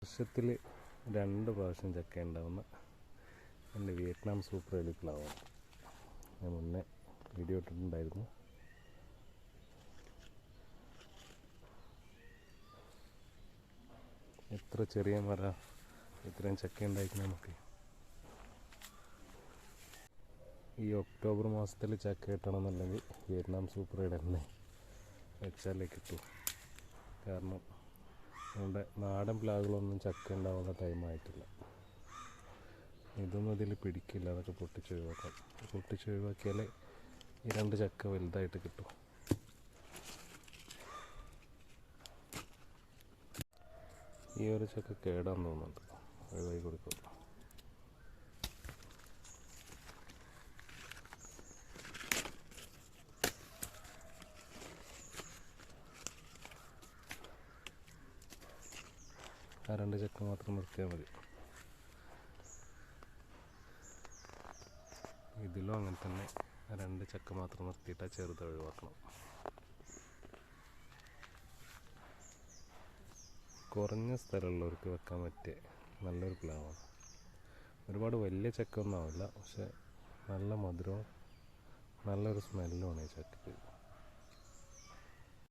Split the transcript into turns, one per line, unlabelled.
വർഷത്തിൽ 2 പ്രാവശ്യം ചക്ക ഉണ്ടാവുന്ന എൻ്റെ വിയറ്റ്നാം സൂപ്പർ എലി പ്ലാവാണ്. ഞാൻ മുന്നേ വീഡിയോ ഇട്ടിട്ടുണ്ടായിരുന്നു. എത്ര ചെറിയ മര ഇത്രയും ചക്ക ഉണ്ടായിരിക്കും നമുക്ക്. ഈ ഒക്ടോബർ മാസത്തിൽ ചക്ക കിട്ടണമെന്നുണ്ടെങ്കിൽ വിയറ്റ്നാം സൂപ്പർ എലി തന്നെ വെച്ചാലേ കിട്ടൂ. കാരണം നമ്മുടെ നാടൻ പ്ലാവുകളൊന്നും ചക്ക ഉണ്ടാവുന്ന ടൈമായിട്ടില്ല. ഇതൊന്നും ഇതിൽ പിടിക്കില്ല. അതൊക്കെ പൊട്ടിച്ചൊഴിവാക്കാം. പൊട്ടിച്ചൊഴിവാക്കിയാലേ ഈ 2 ചക്ക വലുതായിട്ട് കിട്ടും. ഈ ഒരു ചക്ക കേടാന്ന് തോന്നുന്നുണ്ട്. ഒഴിവായി കൊടുക്കും. ആ 2 ചക്ക മാത്രം നിർത്തിയാൽ മതി. ഇതിലും അങ്ങനെ തന്നെ 2 ചക്ക മാത്രം നിർത്തിയിട്ട് ചെറുത് ഒഴിവാക്കണം. കുറഞ്ഞ സ്ഥലമുള്ളവർക്ക് വെക്കാൻ പറ്റിയ നല്ലൊരു പ്ലാവാണ്. ഒരുപാട് വലിയ ചക്ക ഒന്നും ആവില്ല, പക്ഷെ നല്ല മധുരവും നല്ലൊരു സ്മെല്ലുമാണ് ഈ ചക്കയ്ക്ക്.